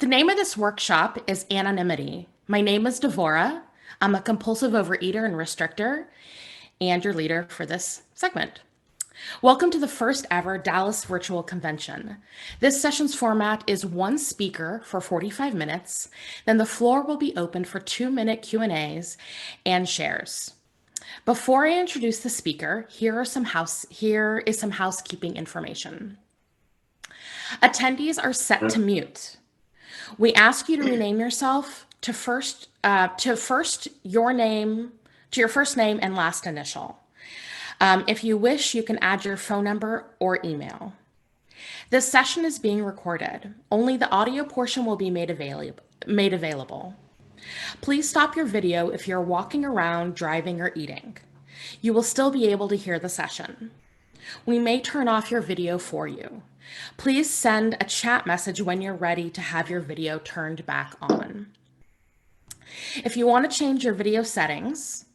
The name of this workshop is Anonymity. My name is Devora. I'm a compulsive overeater and restrictor, and your leader for this segment. Welcome to the first ever Dallas Virtual Convention. This session's format is one speaker for 45 minutes, then the floor will be open for 2-minute Q&As and shares. Before I introduce the speaker, here is some housekeeping information. Attendees are set to mute. We ask you to rename yourself to your first name and last initial. If you wish, you can add your phone number or email. This session is being recorded. Only the audio portion will be made available. Please stop your video if you're walking around, driving, or eating. You will still be able to hear the session. We may turn off your video for you. Please send a chat message when you're ready to have your video turned back on. If you want to change your video settings,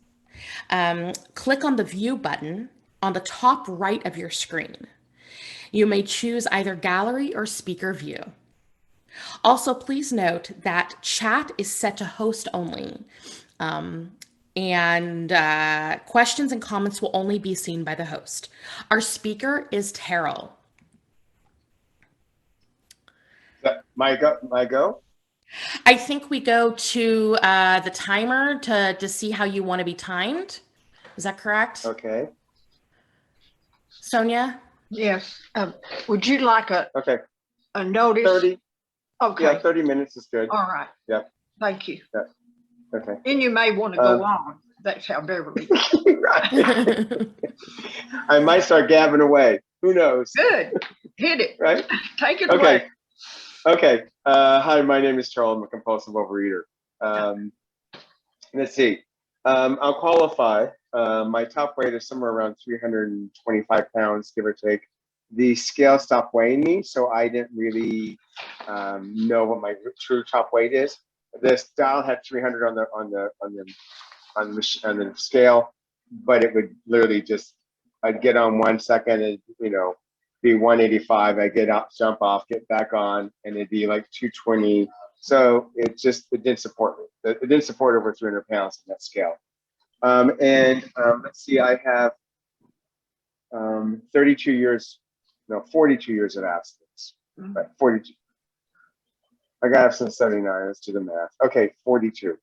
click on the View button on the top right of your screen. You may choose either Gallery or Speaker View. Also, please note that chat is set to host only, and questions and comments will only be seen by the host. Our speaker is Teryl. My go? I think we go to the timer to see how you want to be timed. Is that correct? Okay. Sonia? Yes. Would you like a notice? 30. Okay. Yeah, 30 minutes is good. All right. Yeah. Thank you. Yeah. Okay. And you may want to go on. That's how Beverly. Right. I might start gabbing away. Who knows? Good. Hit it. Right? Take it away. Okay. Hi, my name is Teryl. I'm a compulsive overeater. Let's see. I'll qualify. My top weight is somewhere around 325 pounds, give or take. The scale stopped weighing me, so I didn't really know what my true top weight is. This dial had 300 on the scale, but it would literally just, I'd get on 1 second and be 185. I get out, jump off, get back on, and it'd be like 220. So it didn't support me. It didn't support over 300 pounds in that scale. Let's see, I have 42 years of abstinence. Right, 42. I got abstinence 79. Let's do the math. Okay, 42.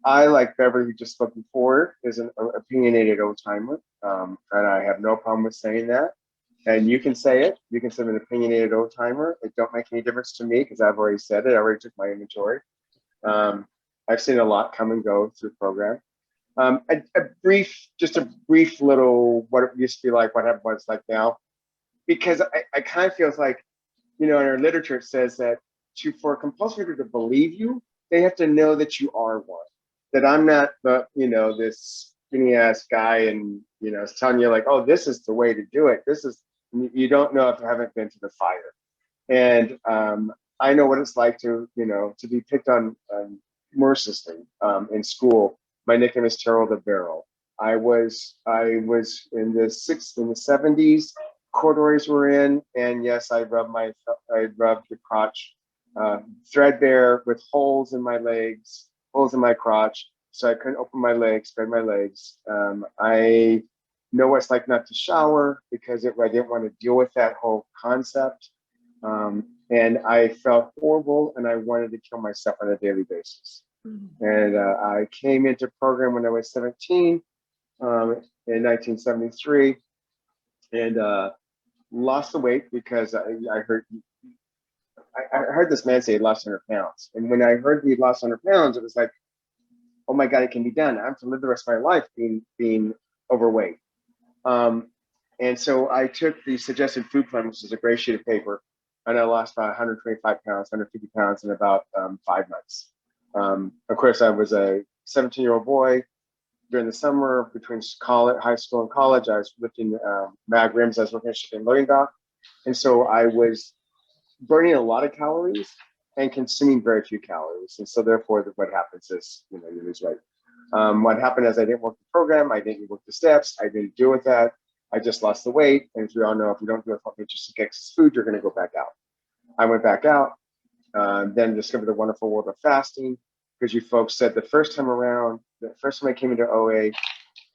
I, like Beverly, who just spoke before, is an opinionated old timer, and I have no problem with saying that. And you can say it. You can say I'm an opinionated old timer. It don't make any difference to me because I've already said it. I already took my inventory. I've seen a lot come and go through the program. A brief little what it used to be like, what it's like now, because I kind of feels like, in our literature it says that for a compulsive reader to believe you, they have to know that you are one. That I'm not this skinny ass guy and it's telling you like, oh, this is the way to do it. You don't know if you haven't been to the fire. And I know what it's like to be picked on mercilessly in school. My nickname is Teryl the Barrel. I was in the 70s. Corduroys were in, and yes, I rubbed the crotch threadbare with holes in my legs, holes in my crotch, so I couldn't open my legs, spread my legs. I know what it's like not to shower because I didn't want to deal with that whole concept. And I felt horrible and I wanted to kill myself on a daily basis. Mm-hmm. And I came into program when I was 17 in 1973 and lost the weight because I heard this man say he lost 100 pounds. And when I heard he lost 100 pounds, it was like, oh my God, it can be done. I have to live the rest of my life being overweight. And so I took the suggested food plan, which is a gray sheet of paper, and I lost about 125 pounds, 150 pounds in about 5 months. Of course, I was a 17-year-old boy. During the summer, between high school and college, I was lifting mag rims. I was working at shipping loading dock. And so I was burning a lot of calories and consuming very few calories. And so therefore, what happens is, you lose weight. What happened is I didn't work the program. I didn't work the steps. I didn't deal with that. I just lost the weight. And as we all know, if you don't do a fucking just to get food, you're going to go back out. I went back out, then discovered the wonderful world of fasting, because you folks said the first time I came into OA,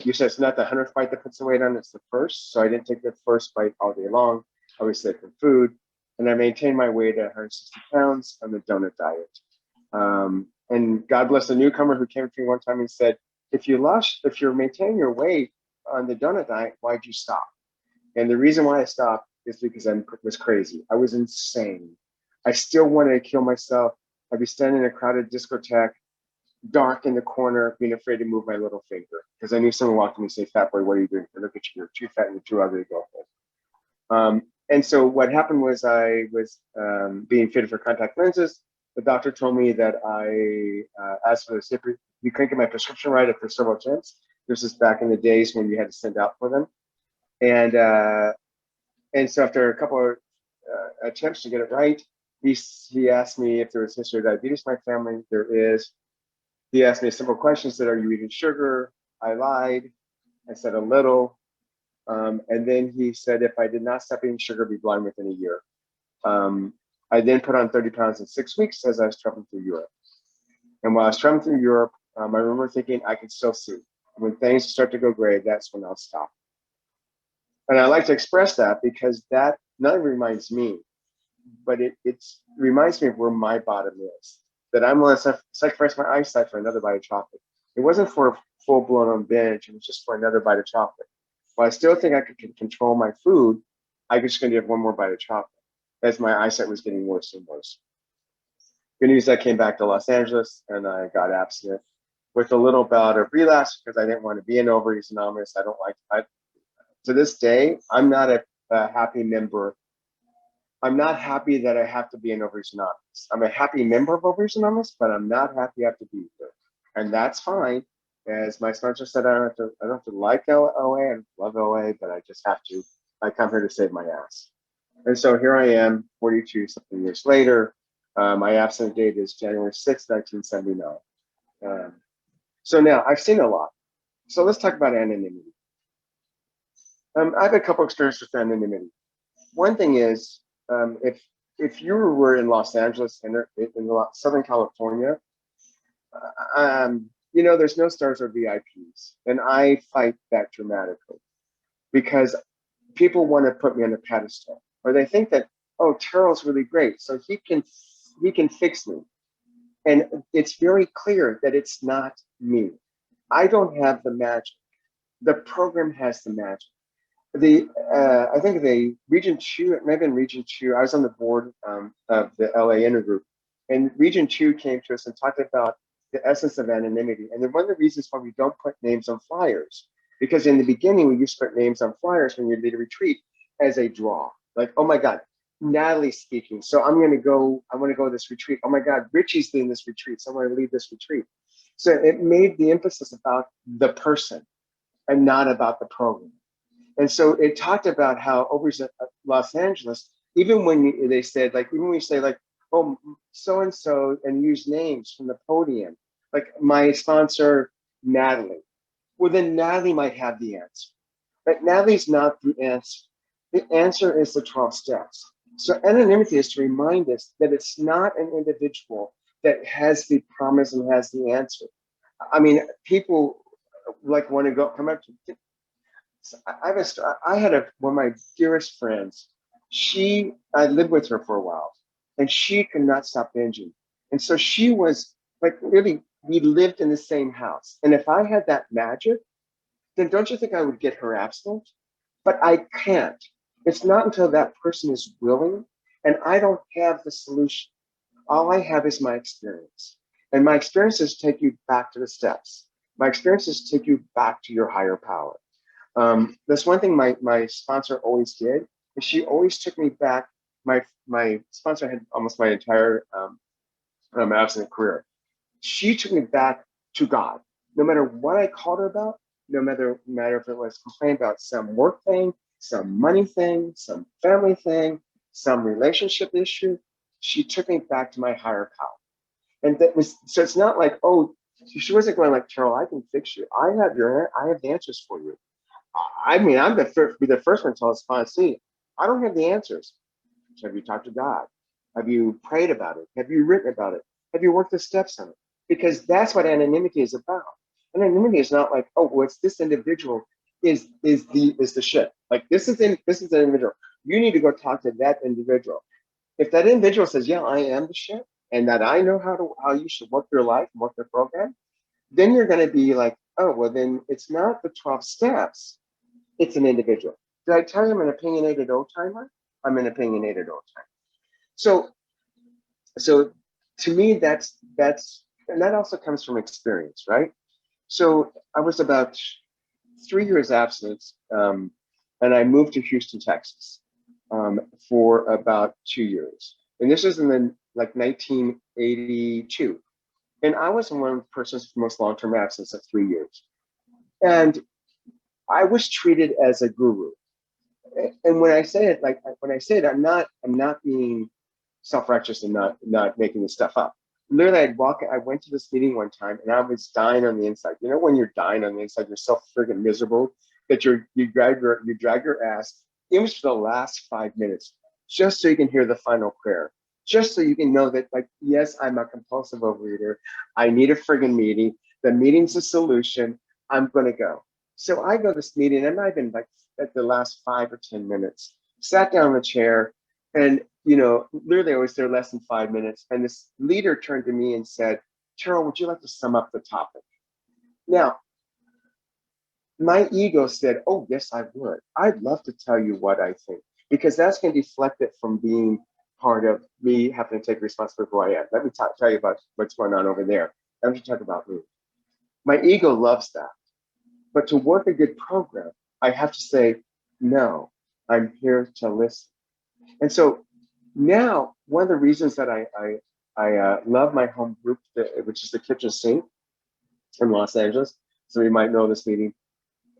you said it's not the 100th bite that puts the weight on, it's the first. So I didn't take the first bite all day long. I always stayed from food. And I maintained my weight at 160 pounds on the donut diet. And God bless the newcomer who came to me one time and said, if you're maintaining your weight on the donut diet, why'd you stop? And the reason why I stopped is because I was crazy. I was insane. I still wanted to kill myself. I'd be standing in a crowded discotheque, dark in the corner, being afraid to move my little finger. Because I knew someone walked to me and say, fat boy, what are you doing? Look at you, you're too fat and you're too ugly to go home. And so what happened was I was being fitted for contact lenses. The doctor told me that I asked for the you couldn't get my prescription right after several attempts. This is back in the days when you had to send out for them. And so after a couple of attempts to get it right, he asked me if there was history of diabetes in my family. There is. He asked me a simple question, said, are you eating sugar? I lied. I said a little. And then he said, if I did not stop eating sugar, I'd be blind within a year. I then put on 30 pounds in 6 weeks as I was traveling through Europe. And while I was traveling through Europe, I remember thinking I can still see. When things start to go gray, that's when I'll stop. And I like to express that because that not only reminds me, but it reminds me of where my bottom is. That I'm going to sacrifice my eyesight for another bite of chocolate. It wasn't for a full-blown on binge. It was just for another bite of chocolate. While I still think I could control my food, I was just going to get one more bite of chocolate as my eyesight was getting worse and worse. Good news, I came back to Los Angeles and I got abstinent with a little bout of relapse because I didn't want to be an Overeaters Anonymous. To this day, I'm not a happy member. I'm not happy that I have to be an Overeaters Anonymous. I'm a happy member of Overeaters Anonymous, but I'm not happy I have to be here. And that's fine. As my sponsor said, I don't have to like OA, I love OA, but I come here to save my ass. And so here I am, 42 something years later. My abstinent date is January 6th, 1979. So now I've seen a lot. So let's talk about anonymity. I have a couple experiences with anonymity. One thing is, if you were in Los Angeles and in Southern California, there's no stars or VIPs. And I fight that dramatically because people want to put me on a pedestal, or they think that, oh, Teryl's really great, so he can fix me. And it's very clear that it's not me. I don't have the magic. The program has the magic. I think the Region 2, it may have been Region 2, I was on the board of the LA Intergroup, and Region 2 came to us and talked about the essence of anonymity. And then one of the reasons why we don't put names on flyers, because in the beginning, we used to put names on flyers when you did a retreat as a draw. Like, oh my God, Natalie's speaking, so I want to go to this retreat. Oh my God, Richie's doing this retreat, so I want to leave this retreat. So it made the emphasis about the person and not about the program. And so it talked about how over at Los Angeles, even when they said, like, even when you say, like, oh, so-and-so, and use names from the podium, like my sponsor, Natalie. Well, then Natalie might have the answer. But Natalie's not the answer. The answer is the 12 steps. So anonymity is to remind us that it's not an individual that has the promise and has the answer. I mean, people like want to come up to. I had one of my dearest friends. I lived with her for a while, and she could not stop binging. And so she was like, really, we lived in the same house. And if I had that magic, then don't you think I would get her abstinent? But I can't. It's not until that person is willing, and I don't have the solution. All I have is my experience. And my experiences take you back to the steps. My experiences take you back to your higher power. That's one thing my sponsor always did, is she always took me back. My sponsor had almost my entire abstinent career. She took me back to God. No matter what I called her about, no matter if it was complaining about some work thing, some money thing, some family thing, some relationship issue, she took me back to my higher power. And so it's not like, oh, she wasn't going like, Teryl, I can fix you. I have the answers for you. I mean, I'm be the first one to tell us, see, I don't have the answers. Have you talked to God? Have you prayed about it? Have you written about it? Have you worked the steps on it? Because that's what anonymity is about. Anonymity is not like, oh, well, it's this individual is the shit. Like this is an individual. You need to go talk to that individual. If that individual says, yeah, I am the shit, and that I know how you should work your life and work your program, then you're going to be like, oh, well, then it's not the 12 steps. It's an individual. Did I tell you I'm an opinionated old timer? I'm an opinionated old timer. So to me, that's and that also comes from experience, right? So I was about 3 years absent, and I moved to Houston, Texas, for about 2 years. And this was in the like 1982. And I was one of the persons for most long-term absence of 3 years. And I was treated as a guru. And when I say it, I'm not being self-righteous and not making this stuff up. Literally, I went to this meeting one time and I was dying on the inside. You know, when you're dying on the inside, you're so friggin' miserable that you drag your ass. It was for the last 5 minutes, just so you can hear the final prayer, just so you can know that, like, yes, I'm a compulsive overeater. I need a friggin' meeting. The meeting's a solution. I'm gonna go. So I go to this meeting, and I've been like at the last 5 or 10 minutes, sat down in the chair, and literally I was there less than 5 minutes. And this leader turned to me and said, Teryl, would you like to sum up the topic? Now, my ego said, oh, yes, I would. I'd love to tell you what I think, because that's going to deflect it from being part of me having to take responsibility for who I am. Let me tell you about what's going on over there. Let me talk about me. My ego loves that. But to work a good program, I have to say, no, I'm here to listen. And so now, one of the reasons that I love my home group, which is the Kitchen Sink in Los Angeles, so you might know this meeting,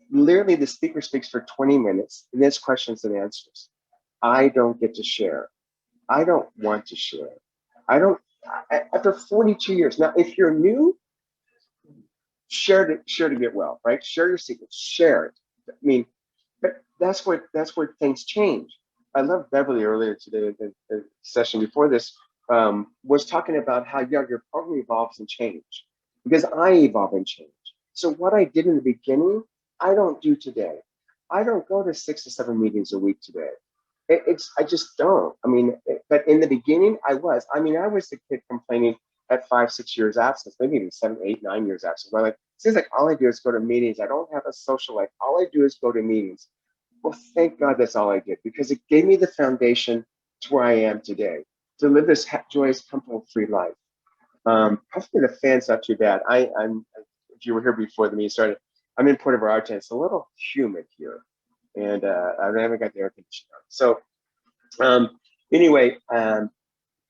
literally the speaker speaks for 20 minutes and there's questions and answers. I don't get to share. I don't want to share. After 42 years. Now, if you're new, share to get well, right? Share your secrets, share it. I mean, but that's where things change. I love Beverly earlier today, the session before this, was talking about how your program evolves and change, because I evolve and change. So what I did in the beginning, I don't do today. I don't go to 6 to 7 meetings a week today. I just don't. I mean, but in the beginning, I was. I mean, I was the kid complaining at 5, 6 years absence, maybe even 7, 8, 9 years absence. I'm like, it seems like all I do is go to meetings. I don't have a social life. All I do is go to meetings. Well, thank God that's all I did, because it gave me the foundation to where I am today, to live this joyous, comfortable, free life. Hopefully the fan's not too bad. If you were here before the meeting started, I'm in Puerto Vallarta. It's a little humid here, and I haven't got the air conditioner on. So anyway,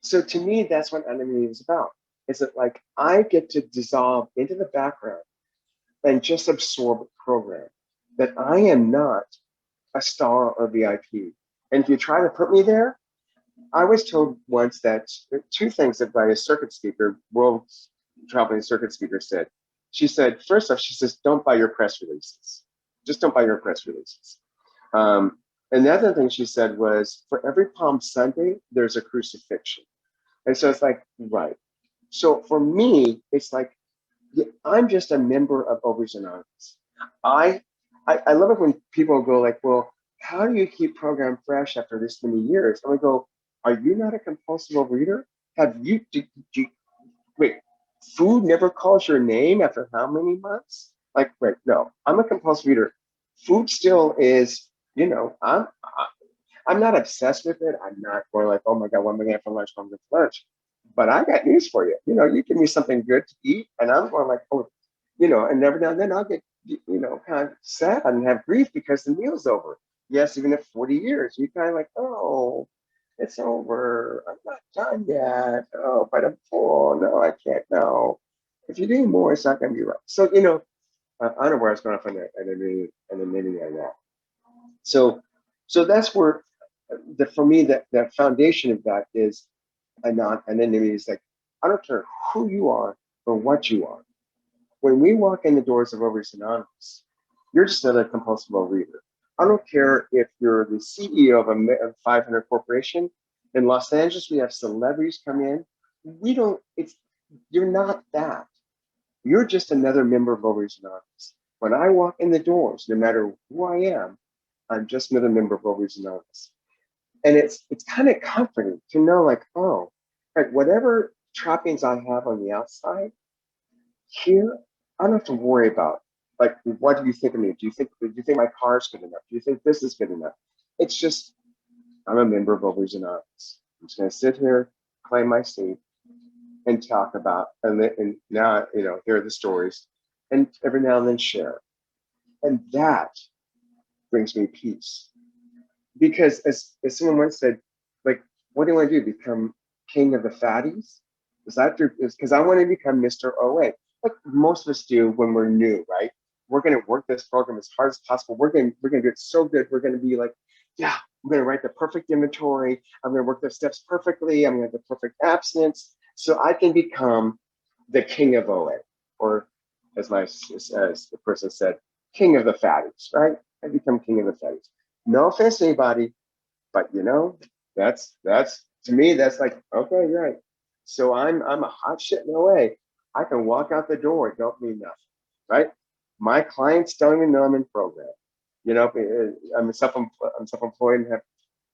so to me, that's what anonymity is about. Is that like I get to dissolve into the background and just absorb a program, that I am not a star or VIP. And if you try to put me there, I was told once that two things that by a circuit speaker, world traveling circuit speaker said. She said, first off, she says, don't buy your press releases. Just don't buy your press releases. And the other thing she said was, for every Palm Sunday, there's a crucifixion. And so it's like, right. So for me, it's like, I'm just a member of Overeaters Anonymous. I love it when people go like, well, how do you keep program fresh after this many years? And I go, are you not a compulsive overeater? Wait, food never calls your name after how many months? Like, wait, no, I'm a compulsive eater. Food still is, I'm not obsessed with it. I'm not going like, oh my God, what am I going for lunch? What am I going for lunch? But I got news for you. You give me something good to eat, and I'm going like, oh, and every now and then I'll get, kind of sad and have grief because the meal's over. Yes, even at 40 years, you kind of like, oh, it's over. I'm not done yet. Oh, but I'm full. No, I can't. No. If you do more, it's not going to be right. So, I don't know where I was going off on an admitting on that. So that's where for me, the foundation of that is anonymity. Is like, I don't care who you are or what you are. When we walk in the doors of Overeaters Anonymous, You're just another compulsive reader. I don't care if you're the CEO of a 500 corporation. In Los Angeles, we have celebrities come in. You're not that. You're just another member of Overeaters Anonymous. When I walk in the doors, no matter who I am, I'm just another member of Overeaters Anonymous. And it's kind of comforting to know, like, oh, like whatever trappings I have on the outside, here, I don't have to worry about, like, what do you think of me? Do you think my car is good enough? Do you think this is good enough? It's just, I'm a member of Overeaters Anonymous. I'm just going to sit here, claim my seat, and talk about, and now, hear the stories, and every now and then share. And that brings me peace. Because as someone once said, like, what do you want to do? Become king of the fatties? Because I want to become Mr. OA. Like most of us do when we're new, right? We're going to work this program as hard as possible. We're going to do it so good. We're going to be like, yeah, I'm going to write the perfect inventory. I'm going to work the steps perfectly. I'm going to have the perfect abstinence. So I can become the king of OA, or as the person said, king of the fatties, right? I become king of the fatties. No offense to anybody, but that's to me, that's like, okay, right. So I'm a hot shit in OA. I can walk out the door, it don't mean nothing, right? My clients don't even know I'm in program. I'm self-employed and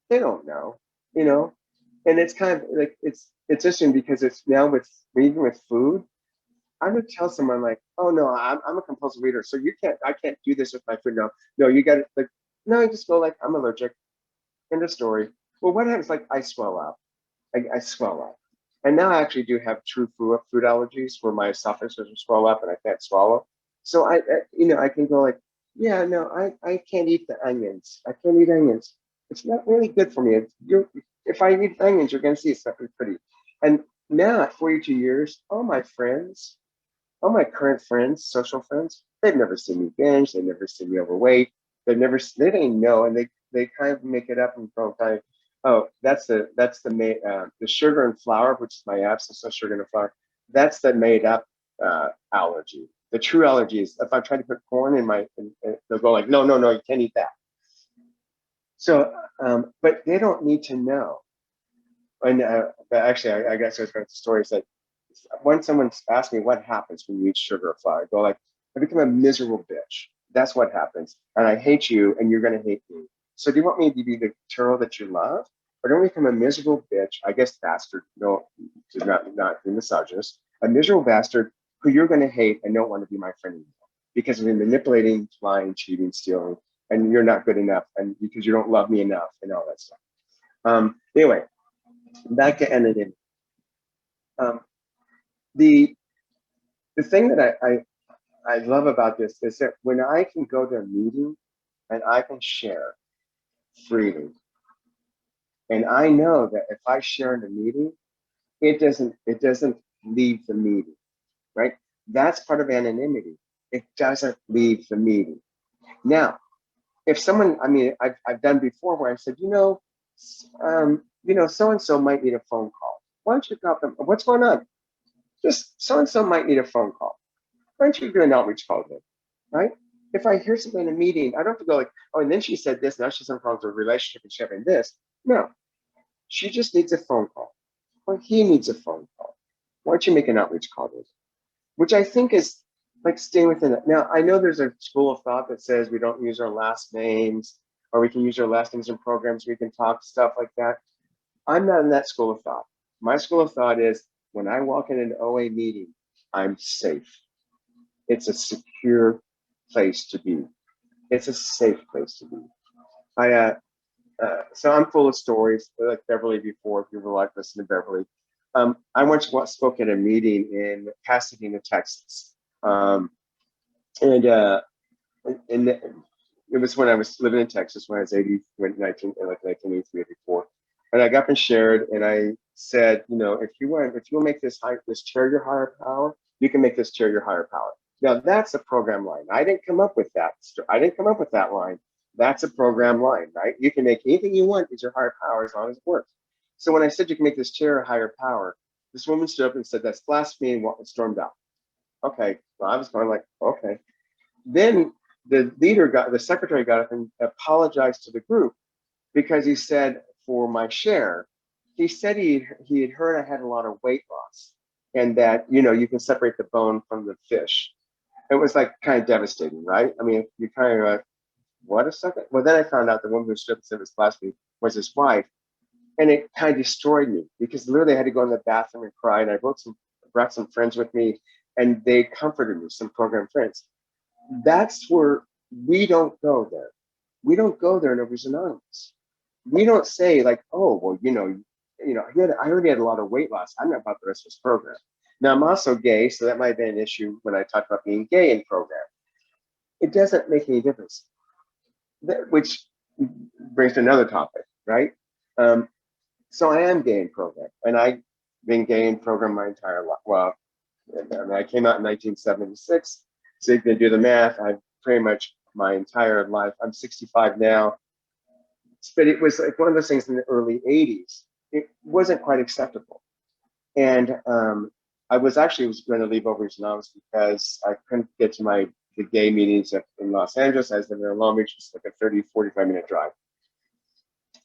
they don't know, and it's kind of like it's interesting because it's now even with food. I would tell someone like, oh no, I'm a compulsive reader, so I can't do this with my food. No, you got to like, no, I just go like, I'm allergic. End of story. Well, what happens? Like, I swell up. I swell up, and now I actually do have true food allergies where my esophagus will swell up and I can't swallow. So I can go like, yeah, no, I can't eat the onions. I can't eat onions. It's not really good for me. If I eat onions, you're going to see it's not pretty. And now at 42 years, all my current friends, social friends, they've never seen me binge. They've never seen me overweight. They didn't know, and they kind of make it up and go kind of, oh, that's the sugar and flour, which is my absence of sugar and flour. That's the made up allergy. The true allergy is if I try to put corn in they'll go like, no, you can't eat that. So, but they don't need to know. And actually, I guess I was going to stories like when someone asks me what happens when you eat sugar or flour, I go like, I become a miserable bitch. That's what happens. And I hate you and you're going to hate me. So do you want me to be the Teryl that you love? Or don't become a miserable bitch, I guess bastard, no, to not be misogynist, a miserable bastard who you're going to hate and don't want to be my friend anymore because of manipulating, lying, cheating, stealing, and you're not good enough and because you don't love me enough and all that stuff. Anyway, back to anonymity. The thing that I love about this is that when I can go to a meeting and I can share freely, and I know that if I share in a meeting, it doesn't leave the meeting, right? That's part of anonymity. It doesn't leave the meeting. Now, if someone, I mean, I've done before where I said, so and so might need a phone call. Why don't you drop them? What's going on? Just so and so might need a phone call. Why don't you do an outreach call then, right? If I hear something in a meeting, I don't have to go like, oh, and then she said this, now she's on calls with a relationship and sharing this. No, she just needs a phone call, or he needs a phone call. Why don't you make an outreach call with? Which I think is like staying within it. Now, I know there's a school of thought that says we don't use our last names, or we can use our last names in programs, we can talk stuff like that. I'm not in that school of thought. My school of thought is when I walk in an OA meeting, I'm safe. It's a secure place to be. It's a safe place to be. So I'm full of stories, like Beverly before, if you ever like listen to Beverly. I once spoke at a meeting in Pasadena, Texas. And it was when I was living in Texas when I was 1983, 84. And I got up and shared, and I said, if you want to make this chair your higher power, you can make this chair your higher power. Now that's a program line. I didn't come up with that. I didn't come up with that line. That's a program line, right? You can make anything you want as your higher power as long as it works. So when I said you can make this chair a higher power, this woman stood up and said, that's blasphemy, and stormed out. Okay, well, I was going like, okay. Then the secretary got up and apologized to the group because he said for my share, he said he had heard I had a lot of weight loss and that, you can separate the bone from the fish. It was like kind of devastating, right? I mean, you kind of like, what a second. Well, then I found out the woman who stood in his class was his wife. And it kind of destroyed me because literally I had to go in the bathroom and cry. And I brought some friends with me and they comforted me, some program friends. That's where we don't go there. We don't go there in Overeaters Anonymous. We don't say like, oh, well, I already had a lot of weight loss. I'm not about the rest of this program. Now I'm also gay, so that might have been an issue when I talked about being gay in program. It doesn't make any difference, which brings to another topic, right? So I am gay in program, and I've been gay in program my entire life. Well, I came out in 1976, so you can do the math. I've pretty much my entire life. I'm 65 now, but it was like one of those things in the early 80s. It wasn't quite acceptable, and I was going to leave Overeaters Anonymous because I couldn't get to the gay meetings in Los Angeles. I was living in Long Beach, just like a 30, 45-minute drive,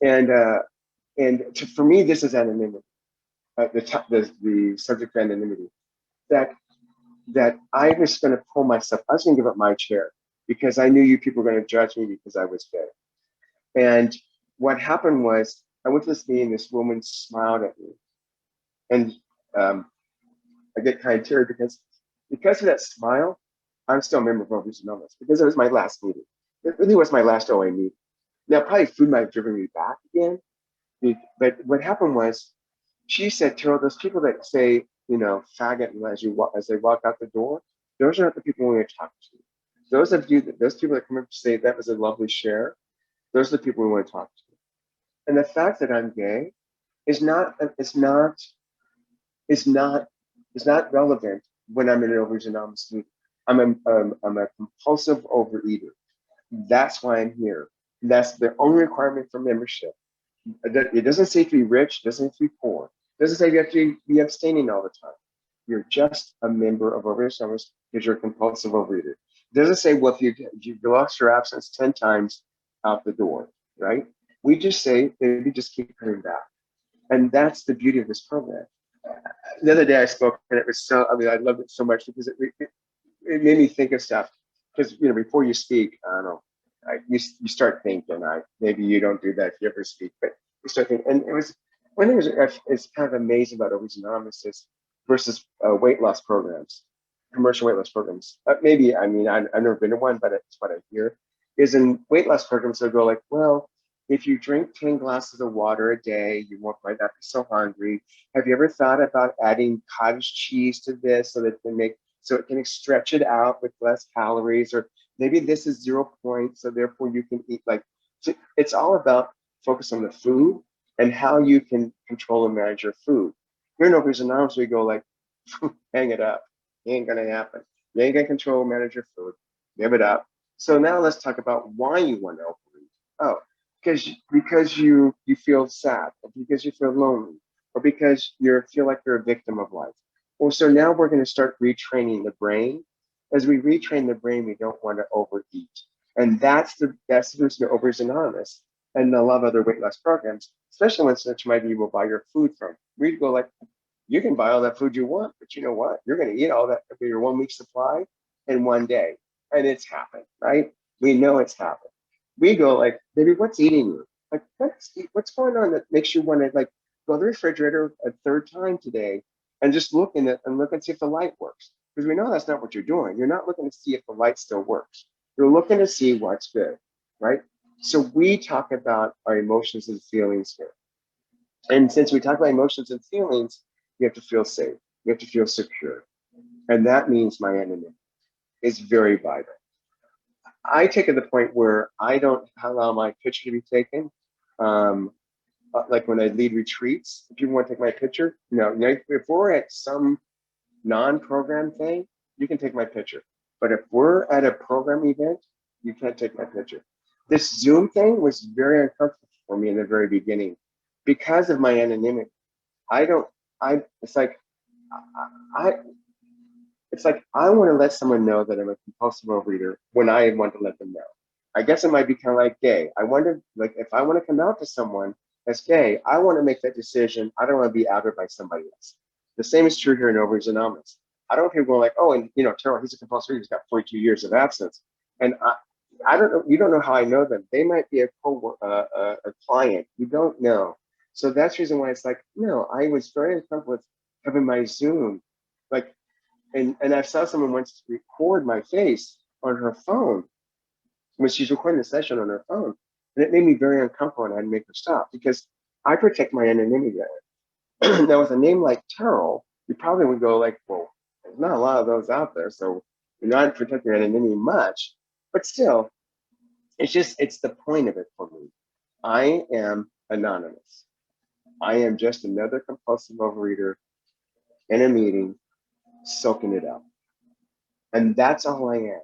and for me, this is anonymity. The subject of anonymity. That I was going to pull myself. I was going to give up my chair because I knew you people were going to judge me because I was gay. And what happened was I went to this meeting. This woman smiled at me, and I get kind of teary because of that smile. I'm still a member of Overeaters Anonymous because it was my last meeting. It really was my last OA meeting. Now, probably food might have driven me back again. But what happened was, she said, Teryl, those people that say, faggot as they walk out the door, those aren't the people we want to talk to. Those people that come up to say that was a lovely share, those are the people we want to talk to. And the fact that I'm gay is not relevant when I'm in an Overeaters Anonymous meeting. I'm a compulsive overeater. That's why I'm here. That's the only requirement for membership. It doesn't say to be rich, it doesn't say to be poor. It doesn't say you have to be abstaining all the time. You're just a member of Overeaters Anonymous because you're a compulsive overeater. It doesn't say, well, if you've lost your abstinence 10 times out the door, right? We just say, maybe just keep coming back. And that's the beauty of this program. The other day I spoke, and it was I loved it so much because it made me think of stuff. Because, before you speak, I don't know, you start thinking. Maybe you don't do that if you ever speak, but you start thinking. And it was one thing is kind of amazing about Overeaters Anonymous versus weight loss programs, commercial weight loss programs. I've never been to one, but it's what I hear. Is in weight loss programs they'll go like, well, if you drink 10 glasses of water a day, you might not be so hungry. Have you ever thought about adding cottage cheese to this so it can stretch it out with less calories? Or maybe this is 0 points, so therefore you can eat it's all about focus on the food and how you can control and manage your food. Here in Overeaters Anonymous, we go like, hang it up. It ain't gonna happen. You ain't gonna control and manage your food. Give it up. So now let's talk about why you want to overeat. Oh, because you feel sad, or because you feel lonely, or because you feel like you're a victim of life. Well, so now we're going to start retraining the brain. As we retrain the brain, we don't want to overeat. And that's the reason to Overeaters Anonymous and a lot of other weight loss programs, especially ones that you might be able to buy your food from. We'd go like, you can buy all that food you want, but you know what? You're going to eat all that for your 1 week supply in one day. And it's happened, right? We know it's happened. We go like, baby, what's eating you? Like, what's going on that makes you want to like go to the refrigerator a third time today and just look in it and look and see if the light works? Because we know that's not what you're doing. You're not looking to see if the light still works. You're looking to see what's good, right? So we talk about our emotions and feelings here. And since we talk about emotions and feelings, you have to feel safe. You have to feel secure. And that means my anonymity is very vital. I take it to the point where I don't allow my picture to be taken. Like when I lead retreats, if you want to take my picture, no. If we're at some non-program thing, you can take my picture. But if we're at a program event, you can't take my picture. This Zoom thing was very uncomfortable for me in the very beginning because of my anonymity. It's It's like, I want to let someone know that I'm a compulsive overeater when I want to let them know. I guess it might be kind of like gay. I wonder, like, if I want to come out to someone as gay, I want to make that decision. I don't want to be outed by somebody else. The same is true here in Overeaters Anonymous. I don't want people going like, oh, and Teryl, he's a compulsive overeater. He's got 42 years of abstinence. And I don't know. You don't know how I know them. They might be a client. You don't know. So that's the reason why it's like, no, I was very uncomfortable with having my Zoom, like, and I saw someone once record my face on her phone when she's recording the session on her phone, and it made me very uncomfortable, and I had to make her stop because I protect my anonymity. Now, with a name like Teryl, you probably would go like, well, there's not a lot of those out there, so you're not protecting your anonymity much, but still, it's the point of it for me. I am anonymous. I am just another compulsive overeater in a meeting, soaking it up. And that's all I am.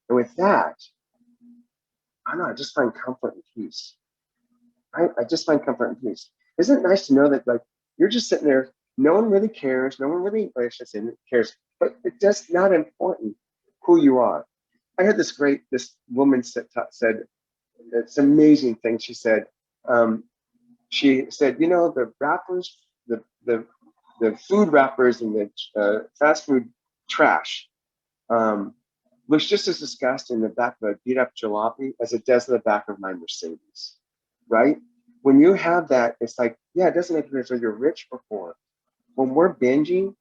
And with that, I don't know, I just find comfort and peace. I just find comfort and peace. Isn't it nice to know that, like, you're just sitting there, no one really cares, no one really, I should say, cares, but it's just not important who you are. I heard this woman said, it's an amazing thing. She said, the wrappers, the food wrappers and the fast food trash looks just as disgusting in the back of a beat up jalopy as it does in the back of my Mercedes, right? When you have that, it's like, yeah, it doesn't make a difference whether you're rich or poor. When we're binging,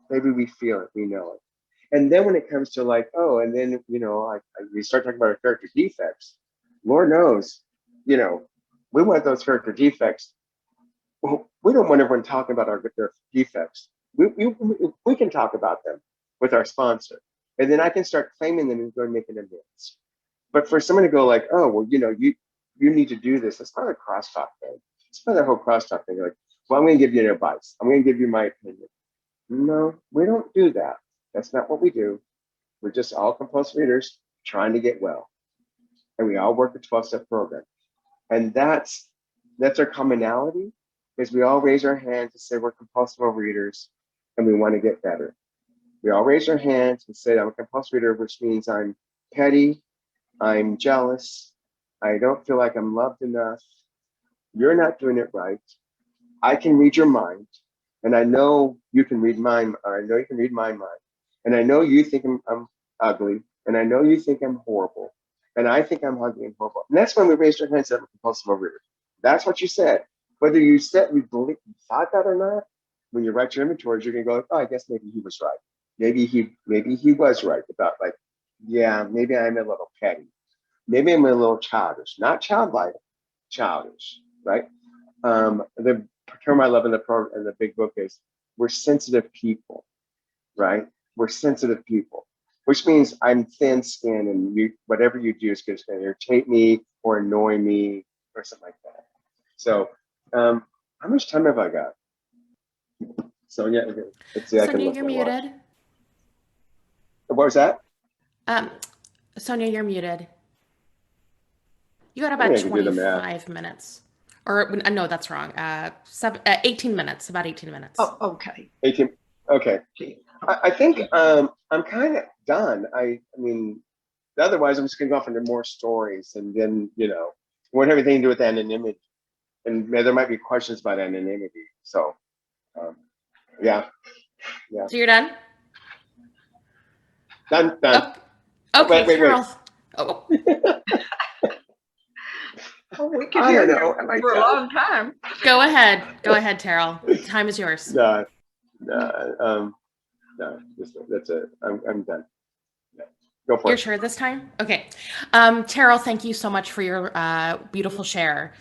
maybe we feel it, we know it. And then when it comes to like, oh, and then, we start talking about our character defects, Lord knows, we want those character defects. Well, we don't want everyone talking about their defects. We can talk about them with our sponsor. And then I can start claiming them and go and make an amends. But for someone to go like, oh, well, you need to do this. It's not a crosstalk thing. It's not a whole crosstalk thing. Like, well, I'm going to give you advice. I'm going to give you my opinion. No, we don't do that. That's not what we do. We're just all compulsive eaters trying to get well. And we all work a 12-step program. And that's our commonality, is we all raise our hands and say we're compulsive overeaters and we want to get better. We all raise our hands and say I'm a compulsive eater, which means I'm petty, I'm jealous, I don't feel like I'm loved enough. You're not doing it right. I can read your mind, and I know you can read mine, or I know you can read my mind. And I know you think I'm ugly, and I know you think I'm horrible, and I think I'm ugly and horrible. And that's when we raised our hands and said, I'm a compulsive overeater. That's what you said. Whether you thought that or not, when you write your inventories, you're gonna go, oh, I guess maybe he was right. Maybe he was right about, like, yeah, maybe I'm a little petty. Maybe I'm a little childish, not childlike, childish, right? The term I love in the big book is we're sensitive people, right? We're sensitive people, which means I'm thin-skinned, and whatever you do is going to irritate me or annoy me or something like that. So, how much time have I got? Sonia, let's see. Sonia, you're muted. What was that? Sonia, you're muted. You got about 25 minutes. Or no, that's wrong. 18 minutes, about 18 minutes. Oh, okay. 18. Okay. I think I'm kind of done. I mean, otherwise I'm just going to go off into more stories, and then, won't have anything to do with anonymity. And there might be questions about anonymity. So, yeah. So you're done? Done. Oh, okay, Teryl. Oh. We could hear you for a long time. Go ahead, Teryl. Time is yours. No, that's it. I'm done. Yeah. Go for it. You're sure this time? Okay. Teryl, thank you so much for your beautiful share.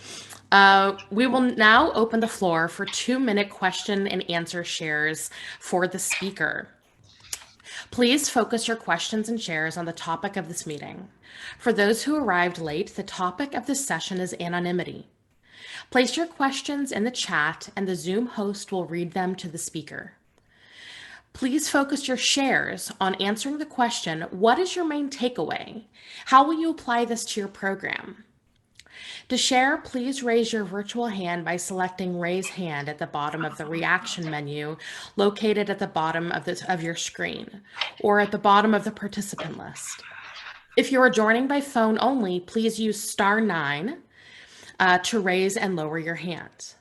We will now open the floor for 2-minute question and answer shares for the speaker. Please focus your questions and shares on the topic of this meeting. For those who arrived late, the topic of this session is anonymity. Place your questions in the chat and the Zoom host will read them to the speaker. Please focus your shares on answering the question, what is your main takeaway? How will you apply this to your program? To share, please raise your virtual hand by selecting Raise Hand at the bottom of the reaction menu located at the bottom of your screen or at the bottom of the participant list. If you are joining by phone only, please use *9 to raise and lower your hand.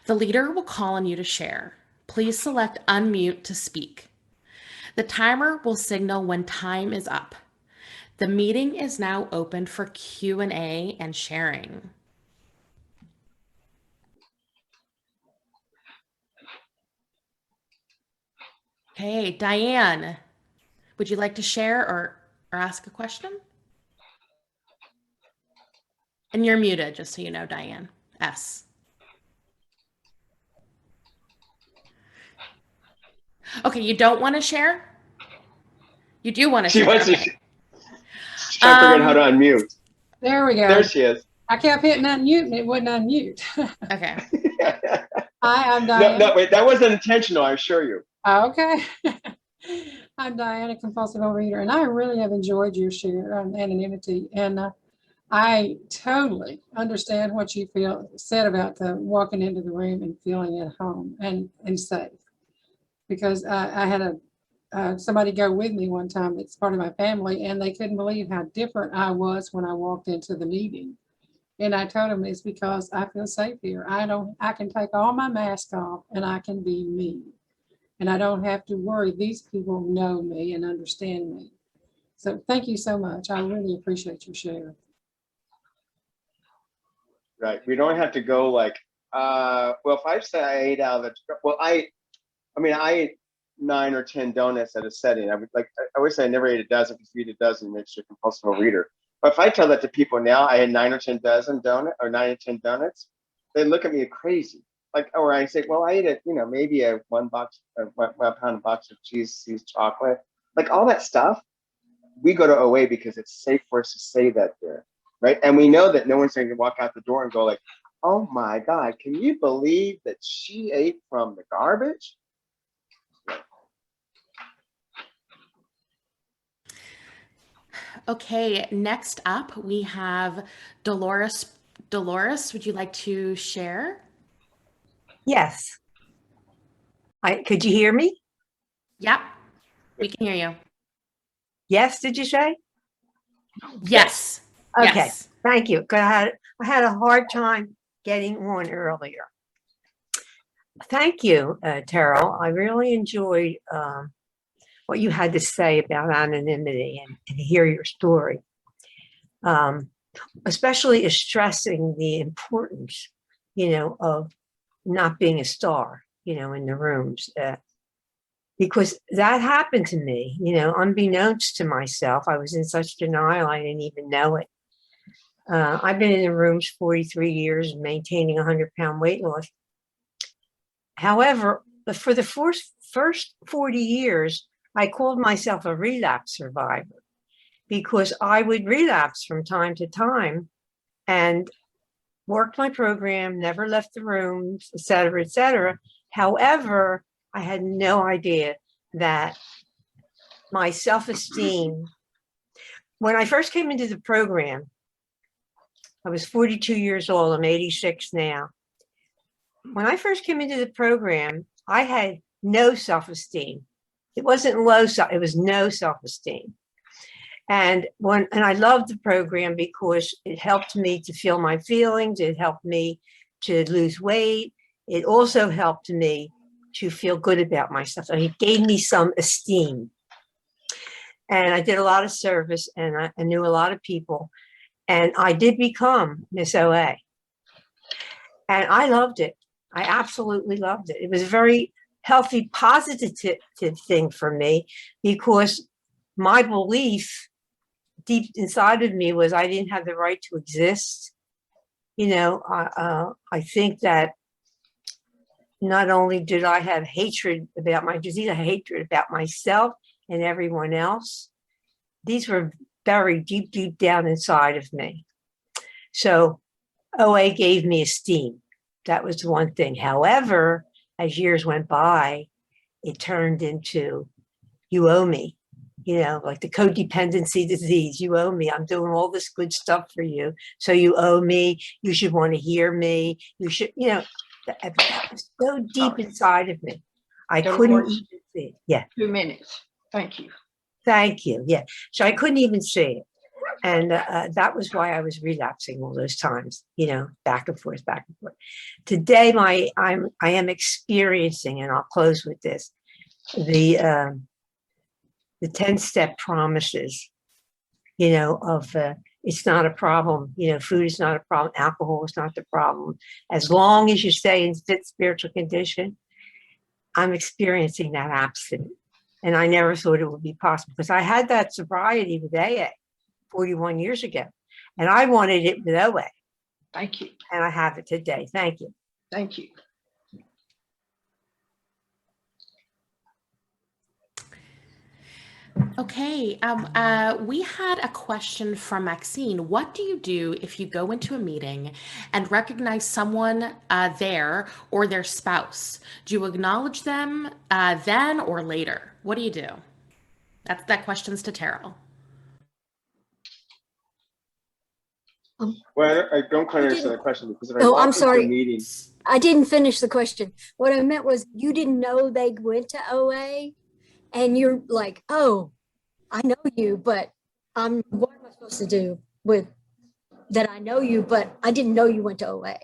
The leader will call on you to share. Please select Unmute to speak. The timer will signal when time is up. The meeting is now open for Q&A and sharing. Okay, Diane, would you like to share or ask a question? And you're muted, just so you know, Diane. S. Okay, you don't want to share? You do want to share. She wants okay. to. She's trying to figure out how to unmute. There we go. There she is. I kept hitting unmute and it wouldn't unmute. Okay. Hi, I'm Diane. No, wait, that wasn't intentional, I assure you. Okay. I'm Diane, a compulsive overeater, and I really have enjoyed your share on anonymity. And I totally understand what you said about walking into the room and feeling at home and safe. Because I had somebody go with me one time that's part of my family, and they couldn't believe how different I was when I walked into the meeting. And I told them it's because I feel safe here. I can take all my mask off and I can be me. And I don't have to worry. These people know me and understand me. So thank you so much. I really appreciate your share. Right. We don't have to go like, well, if I say I ate out of the, well, I ate 9 or 10 donuts at a setting. I would say I never ate a dozen, because if you eat a dozen, it makes you a compulsive overeater. But if I tell that to people now, I had 9 or 10 donuts, they look at me crazy. Like, or I say, well, I ate maybe a 1 pound box of cheese chocolate, like all that stuff. We go to OA because it's safe for us to say that there, right? And we know that no one's going to walk out the door and go like, oh my God, can you believe that she ate from the garbage? Okay, next up we have Dolores. Dolores, would you like to share? Yes. Could you hear me? Yep, we can hear you. Yes, did you say? Yes. Okay, Yes. thank you. 'Cause I had a hard time getting on earlier. Thank you, Teryl. I really enjoyed what you had to say about anonymity and hear your story. Especially stressing the importance, of not being a star, in the rooms. Because that happened to me, unbeknownst to myself. I was in such denial, I didn't even know it. I've been in the rooms 43 years, maintaining 100-pound weight loss. However, for the first 40 years, I called myself a relapse survivor, because I would relapse from time to time and worked my program, never left the rooms, et cetera, et cetera. However, I had no idea that my self-esteem, when I first came into the program, I was 42 years old, I'm 86 now. When I first came into the program, I had no self-esteem. It wasn't low, it was no self-esteem. And I loved the program because it helped me to feel my feelings. It helped me to lose weight. It also helped me to feel good about myself. So it gave me some esteem. And I did a lot of service, and I knew a lot of people. And I did become Miss OA. And I loved it. I absolutely loved it. It was a very healthy, positive thing for me, because my belief deep inside of me was I didn't have the right to exist. I think that not only did I have hatred about my disease, I had hatred about myself and everyone else. These were buried deep, deep down inside of me. So OA gave me esteem. That was one thing. However, as years went by, it turned into, you owe me. like the codependency disease. You owe me. I'm doing all this good stuff for you. So you owe me. You should want to hear me. You should, that was so deep inside of me. I There couldn't was- even see it. Yeah. 2 minutes. Thank you. Thank you. Yeah. So I couldn't even see it. And that was why I was relapsing all those times, back and forth, back and forth. Today, I am experiencing, and I'll close with this, the 10-step promises, of it's not a problem. Food is not a problem. Alcohol is not the problem. As long as you stay in fit spiritual condition, I'm experiencing that abstinence. And I never thought it would be possible because I had that sobriety with AA 41 years ago, and I wanted it with OA. Thank you. And I have it today. Thank you. Thank you. Okay, we had a question from Maxine. What do you do if you go into a meeting and recognize someone there or their spouse? Do you acknowledge them then or later? What do you do? That question's to Teryl. Well, I don't quite understand the question because if I Oh, walk I'm into a sorry. meeting, I didn't finish the question. What I meant was you didn't know they went to OA and you're like, oh, I know you, but what am I supposed to do with that? I know you, but I didn't know you went to OA.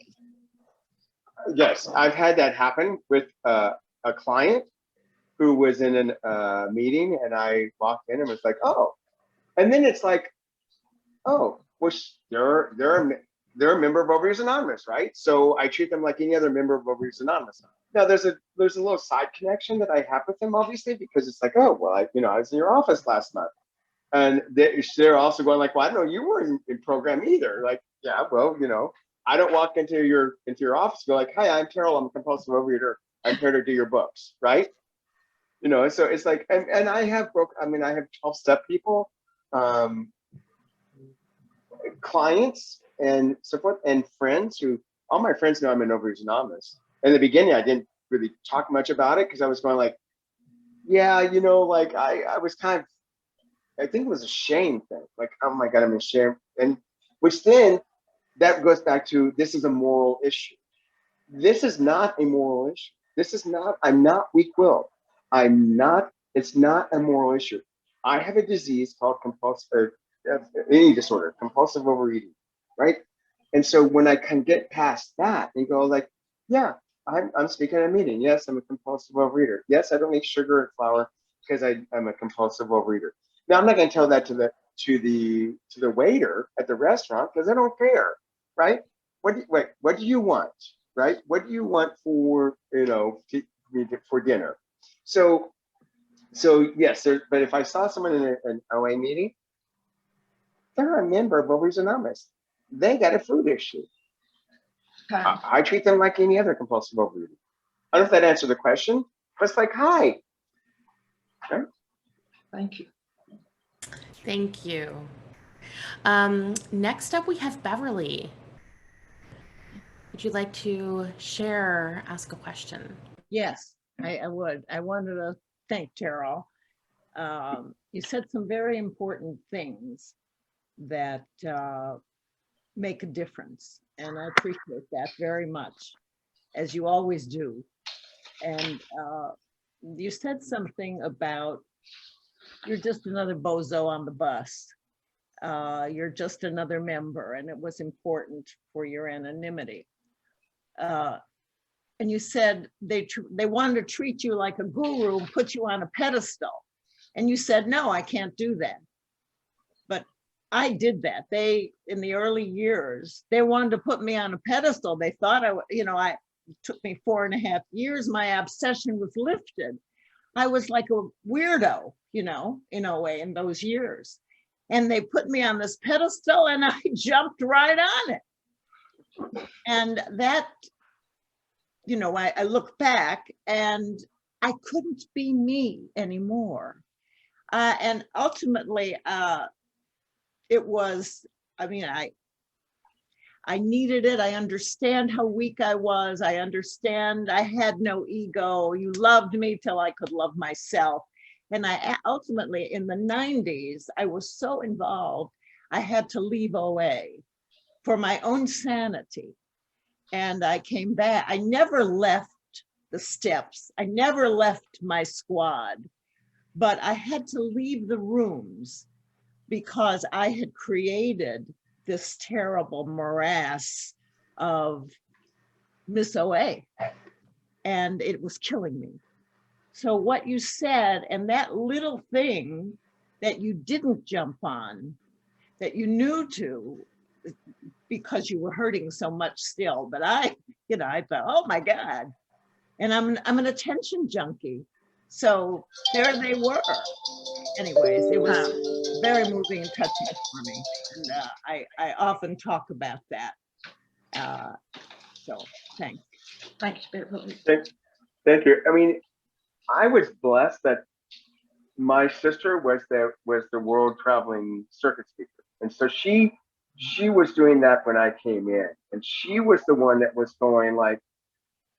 yes, I've had that happen with a client who was in a meeting, and I walked in and was like, oh, and then it's like, oh, well, they're a member of Overeaters Anonymous, right? So I treat them like any other member of Overeaters Anonymous. Now there's a little side connection that I have with them, obviously, because it's like, oh, well, I was in your office last month, and they're also going like, well, I don't know, you weren't in program either. Like, yeah, well, I don't walk into your office and go like, hi, I'm Teryl, I'm a compulsive overeater. I'm here to do your books, right? So it's like, and I have 12-step people, clients and so forth, and friends who, all my friends know I'm in Overeaters Anonymous. In the beginning, I didn't really talk much about it because I was going like, yeah, like I was kind of, I think it was a shame thing. Like, oh my God, I'm ashamed. And which then that goes back to, this is a moral issue. This is not a moral issue. I'm not weak-willed. It's not a moral issue. I have a disease called compulsive overeating, right? And so when I can get past that and go like, yeah, I'm speaking at a meeting. Yes, I'm a compulsive overeater. Yes, I don't eat sugar and flour because I'm a compulsive overeater. Now I'm not going to tell that to the waiter at the restaurant because I don't care, right? What do you want, right? What do you want for for dinner? So yes, but if I saw someone in an OA meeting, they're a member of Overeaters Anonymous. They got a food issue. I treat them like any other compulsive overeater. I don't know if that answered the question, but it's like, hi. Okay. Thank you. Thank you. Next up, we have Beverly. Would you like to share, ask a question? Yes, I would. I wanted to thank Teryl. You said some very important things that make a difference, and I appreciate that very much, as you always do. And you said something about you're just another bozo on the bus. You're just another member, and it was important for your anonymity. And you said they wanted to treat you like a guru and put you on a pedestal. And you said, no, I can't do that. But I did that. In the early years, they wanted to put me on a pedestal. They thought it took me 4.5 years. My obsession was lifted. I was like a weirdo, in a way, in those years. And they put me on this pedestal and I jumped right on it. And that, I look back and I couldn't be me anymore. And ultimately, it was, I needed it. I understand how weak I was. I understand I had no ego. You loved me till I could love myself. And ultimately in the 90s, I was so involved, I had to leave OA for my own sanity. And I came back. I never left the steps. I never left my squad, but I had to leave the rooms because I had created this terrible morass of Miss OA, and it was killing me. So what you said, and that little thing that you didn't jump on, that you knew to, because you were hurting so much still, but I thought, oh my God. And I'm an attention junkie. So there they were. Anyways, it was very moving and touching for me. And I often talk about that. So thanks. Thanks, Beverly. Thank you. I mean, I was blessed that my sister was the world traveling circuit speaker. And so she was doing that when I came in. And she was the one that was going like,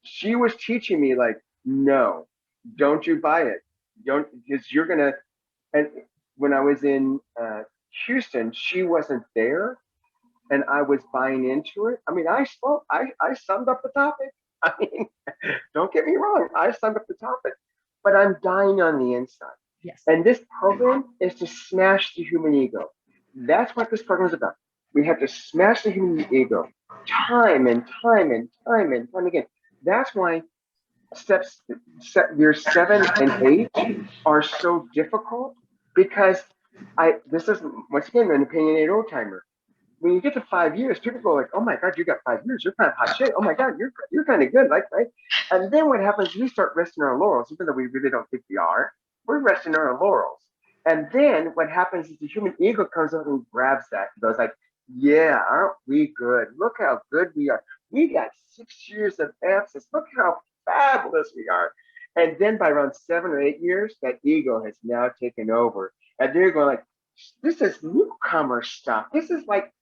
she was teaching me like, no, don't you buy it. Don't, because you're gonna, and when I was in Houston, she wasn't there and I was buying into it. I mean, I summed up the topic. I mean, don't get me wrong, I summed up the topic, but I'm dying on the inside. Yes. And this program is to smash the human ego. That's what this program is about. We have to smash the human ego time and time and time and time again. That's why years 7 and 8 are so difficult, because this is once again an opinionated old timer. When you get to 5 years, people go like, "Oh my God, you got 5 years. You're kind of hot shit. Oh my God, you're kind of good, like right." And then what happens? We start resting our laurels, even though we really don't think we are. We're resting on our laurels. And then what happens is the human ego comes up and grabs that and goes like, "Yeah, aren't we good? Look how good we are. We got 6 years of absence. Look how fabulous we are." And then by around 7 or 8 years, that ego has now taken over. And they're going like, "This is newcomer stuff. This is like,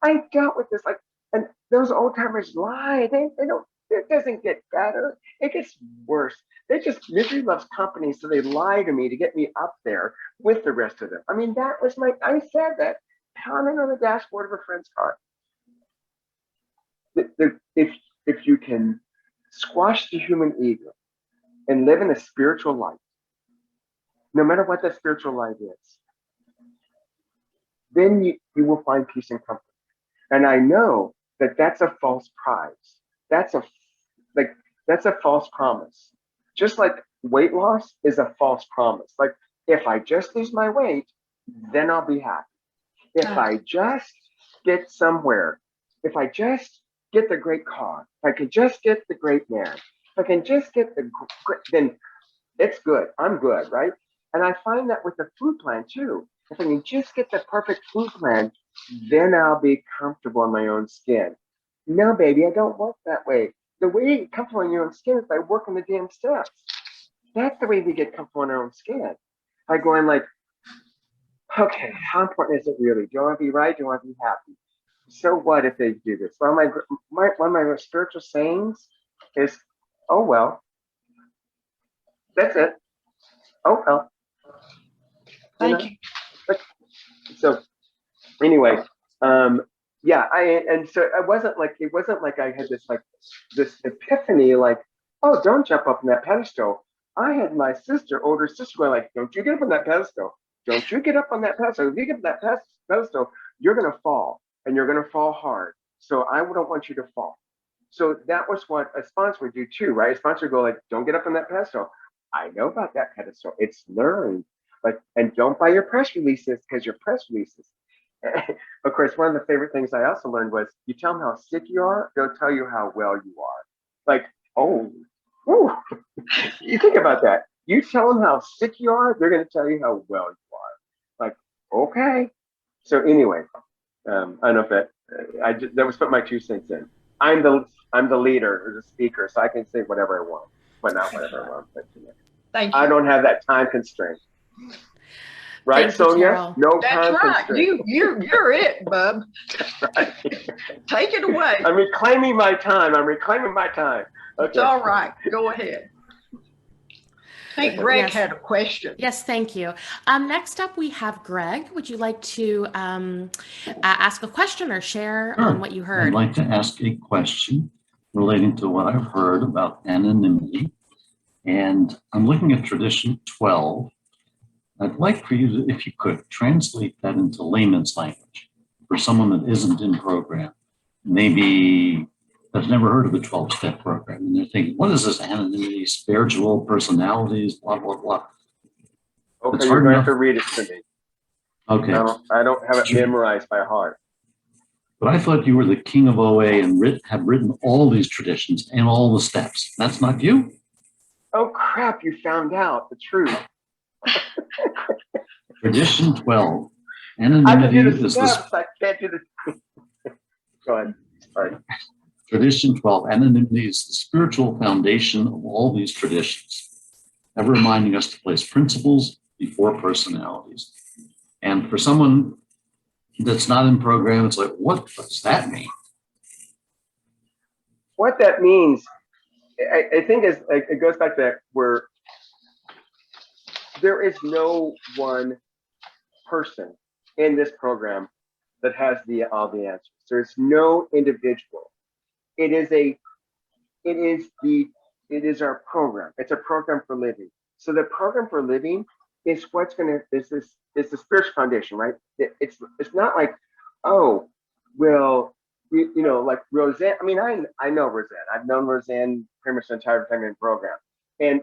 I dealt with this." Like, and those old timers lie. They don't, it doesn't get better. It gets worse. They just, misery loves company. So they lie to me to get me up there with the rest of them. I mean, that was I said that pounding on the dashboard of a friend's car. If you can squash the human ego and live in a spiritual life, no matter what that spiritual life is, then you will find peace and comfort. And I know that that's a false prize. That's a false promise. Just like weight loss is a false promise. Like, if I just lose my weight, then I'll be happy. If I just get somewhere, if I just get the great car, if I can just get the great man, if I can just get the great, then it's good. I'm good, right? And I find that with the food plan too. If I can just get the perfect food plan, then I'll be comfortable in my own skin. No, baby, I don't work that way. The way you get comfortable in your own skin is by working the damn steps. That's the way we get comfortable in our own skin. By going like, okay, how important is it really? Do I want to be right? Do I want to be happy? So what if they do this? One of my spiritual sayings is, oh well, that's it. Oh well. Thank you. So anyway, yeah, so it wasn't like I had this epiphany like, oh, don't jump up on that pedestal. I had my older sister going like, don't you get up on that pedestal. Don't you get up on that pedestal. If you get up on that pedestal, you're gonna fall, and you're gonna fall hard. So I don't want you to fall. So that was what a sponsor would do too, right? A sponsor would go like, don't get up on that pedestal. I know about that pedestal. It's learned. Like, and don't buy your press releases, because your press releases. Of course, one of the favorite things I also learned was, you tell them how sick you are, they'll tell you how well you are. Like, oh, whew. You think about that. You tell them how sick you are, they're going to tell you how well you are. Like, okay. So anyway, I don't know if that was put my 2 cents in. I'm the leader or the speaker, so I can say whatever I want, but not whatever I want. But, Thank you. I don't have that time constraint. Right, Thank you, Sonia? Teryl. No That's time right. constraint. You're it, bub. Right. Take it away. I'm reclaiming my time. Okay. It's all right. Go ahead. think Greg Yes. had a question. Yes, thank you. Next up, we have Greg. Would you like to ask a question or share on what you I'd heard? like to ask a question relating to what I've heard about anonymity. And I'm looking at tradition 12. I'd like for you to, if you could, translate that into layman's language for someone that isn't in program. Maybe has never heard of the 12-step program. And they're thinking, what is this anonymity, spiritual personalities, blah, blah, blah. Okay, It's you're hard going to have enough. to read it to me. Okay. I don't have it memorized by heart. But I thought you were the king of OA and have written all these traditions and all the steps. That's not you? Oh, crap, you found out the truth. Tradition 12. I can Anonymity do the is the steps. I can't do the. Go ahead. Sorry. tradition 12. Anonymity is the spiritual foundation of all these traditions, ever reminding us to place principles before personalities. And for someone that's not in program, it's like, what does that mean? What that means, I think, is it goes back to that where there is no one person in this program that has all the answers. There's no individual. It is our program. It's a program for living. So the program for living is what's going to, is the spiritual foundation, right? It's not like, oh, well, you know, like Roseanne. I mean, I know Roseanne. I've known Roseanne pretty much the entire time in the program. And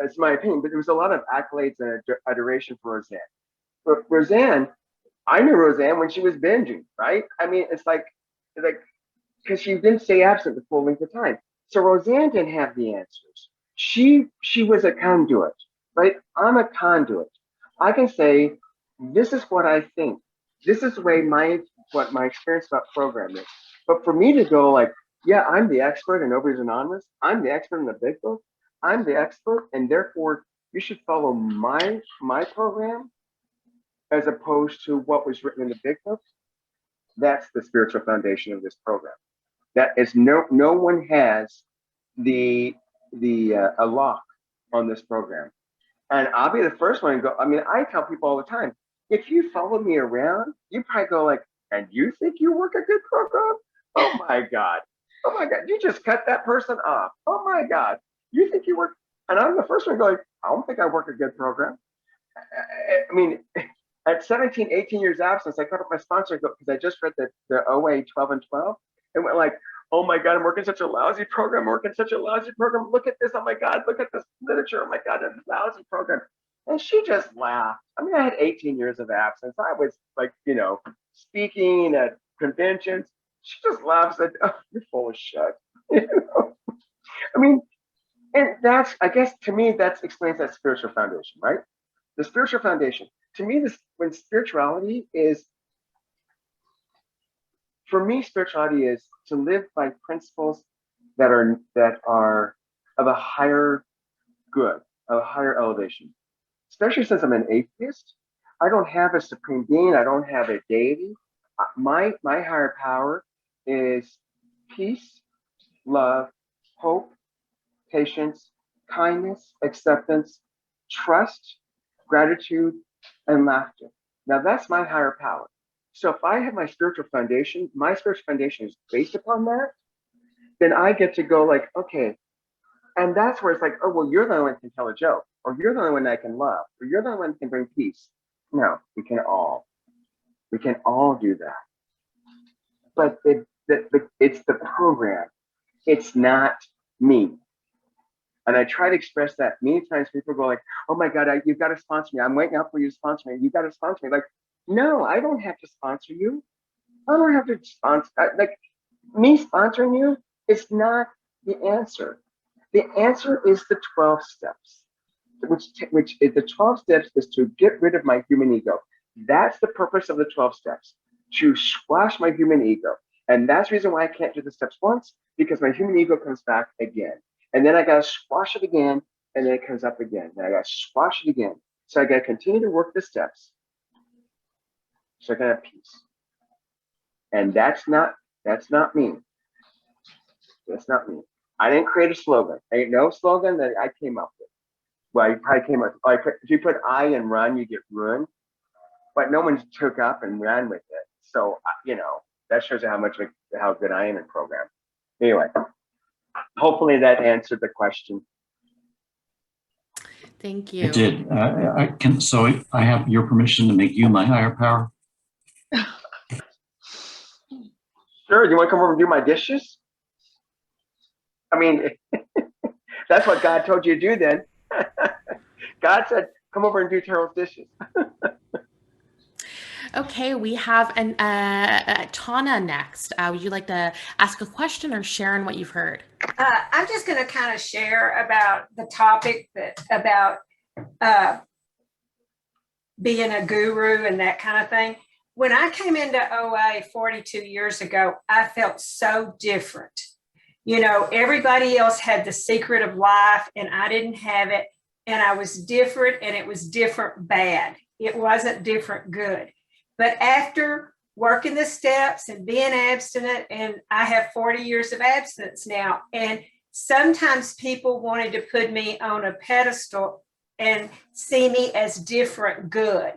it's my opinion, but there was a lot of accolades and adoration for Roseanne. But Roseanne, I knew Roseanne when she was binging, right? I mean, it's like, because she didn't stay absent the full length of time. So Roseanne didn't have the answers. She was a conduit, right? I'm a conduit. I can say, this is what I think. This is the way what my experience about program is. But for me to go like, yeah, I'm the expert and nobody's anonymous. I'm the expert in the big book. I'm the expert, and therefore you should follow my program as opposed to what was written in the big book. That's the spiritual foundation of this program. That is no one has a lock on this program. And I'll be the first one to go. I mean, I tell people all the time, if you follow me around, you probably go like, and you think you work a good program? Oh my God. Oh my God. You just cut that person off. Oh my God. You think you work? And I'm the first one going, I don't think I work a good program. I mean, at 17, 18 years absence, I cut up my sponsor because I just read the OA 12 and 12 and went like, oh my God, I'm working such a lousy program. I'm working such a lousy program. Look at this. Oh my God, look at this literature. Oh my God, it's a lousy program. And she just laughed. I mean, I had 18 years of absence. I was like, you know, speaking at conventions. She just laughed and said, oh, you're full of shit. You know? I mean, and that's, I guess, to me, that explains that spiritual foundation, right? The spiritual foundation. To me, when spirituality is, for me, spirituality is to live by principles that are of a higher good, of a higher elevation. Especially since I'm an atheist, I don't have a supreme being. I don't have a deity. My higher power is peace, love, hope, patience, kindness, acceptance, trust, gratitude, and laughter. Now that's my higher power. So if I have my spiritual foundation is based upon that, then I get to go like, okay, and that's where it's like, oh, well, you're the only one that can tell a joke, or you're the only one that can love, or you're the only one that can bring peace. No, we can all do that. But it's the program. It's not me. And I try to express that many times. People go like, oh my God, you've got to sponsor me. I'm waiting out for you to sponsor me. You've got to sponsor me. Like, no, I don't have to sponsor you. I don't have to sponsor. Like, me sponsoring you is not the answer. The answer is the 12 steps, which is the 12 steps is to get rid of my human ego. That's the purpose of the 12 steps, to squash my human ego. And that's the reason why I can't do the steps once, because my human ego comes back again. And then I got to squash it again, and then it comes up again. And I got to squash it again. So I got to continue to work the steps so I can have peace. And that's not me. That's not me. I didn't create a slogan. Ain't no slogan that I came up with. well, you probably came up, like, if you put I and run, you get ruined, but no one took up and ran with it. So, that shows you how good I am in program. Anyway, hopefully that answered the question. Thank you. It did. So I have your permission to make you my higher power? Sure, you want to come over and do my dishes? I mean, that's what God told you to do then. God said, come over and do Teryl's dishes. Okay, we have Tana next. Would you like to ask a question or share on what you've heard? I'm just going to kind of share about the topic about being a guru and that kind of thing. When I came into OA 42 years ago, I felt so different. Everybody else had the secret of life and I didn't have it. And I was different, and it was different bad. It wasn't different good. But after working the steps and being abstinent, and I have 40 years of abstinence now, and sometimes people wanted to put me on a pedestal and see me as different good.